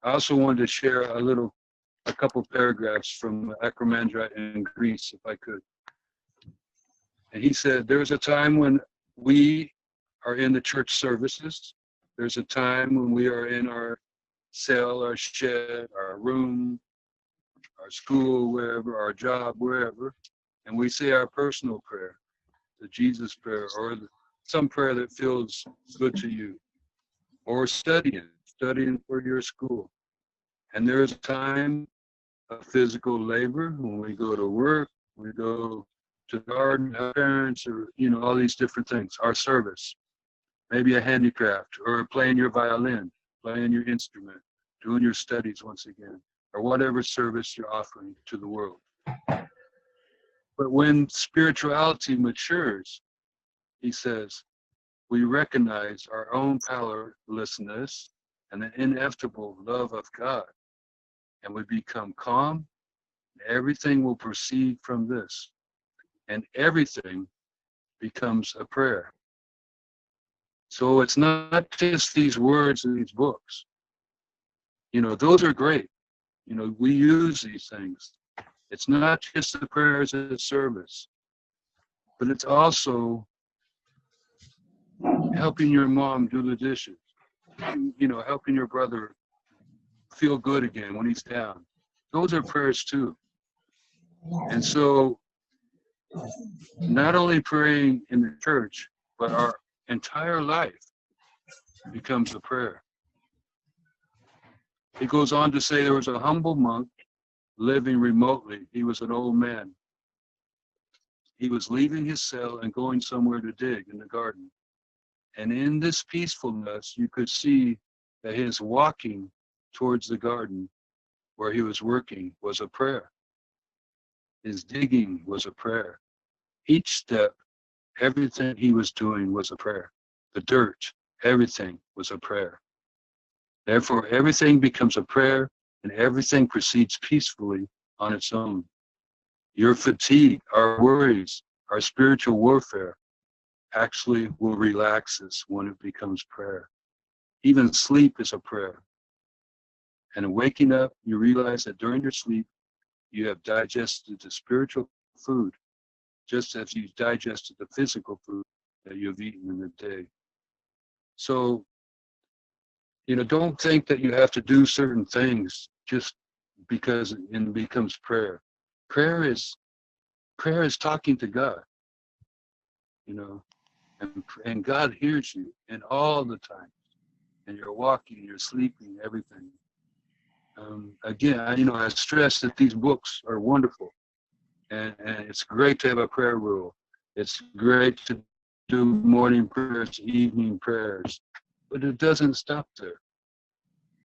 I also wanted to share a couple paragraphs from Ecromandrite in Greece, if I could. And he said, there's a time when we are in the church services. There's a time when we are in our cell, our shed, our room, our school, wherever, our job, wherever, and we say our personal prayer, the Jesus prayer, or some prayer that feels good to you, or studying for your school. And there is a time of physical labor when we go to work, we go to the garden, our parents, or all these different things. Our service, maybe a handicraft, or playing your violin, playing your instrument, doing your studies once again, or whatever service you're offering to the world. But when spirituality matures, he says, we recognize our own powerlessness and the inevitable love of God, and we become calm. Everything will proceed from this, and everything becomes a prayer. So it's not just these words in these books. Those are great. We use these things. It's not just the prayers at service, but it's also helping your mom do the dishes, helping your brother feel good again when he's down. Those are prayers too. And so not only praying in the church, but our entire life becomes a prayer. He goes on to say there was a humble monk living remotely. He was an old man. He was leaving his cell and going somewhere to dig in the garden. And in this peacefulness, you could see that his walking towards the garden where he was working was a prayer. His digging was a prayer. Each step, everything he was doing was a prayer. The dirt, everything was a prayer. Therefore, everything becomes a prayer and everything proceeds peacefully on its own. Your fatigue, our worries, our spiritual warfare actually will relax us when it becomes prayer. Even sleep is a prayer. And waking up, you realize that during your sleep, you have digested the spiritual food, just as you digested the physical food that you've eaten in the day. So, don't think that you have to do certain things just because it becomes prayer. Prayer is talking to God, and God hears you in all the time. And you're walking, you're sleeping, everything. Again, I stress that these books are wonderful, and it's great to have a prayer rule. It's great to do morning prayers, evening prayers, but it doesn't stop there.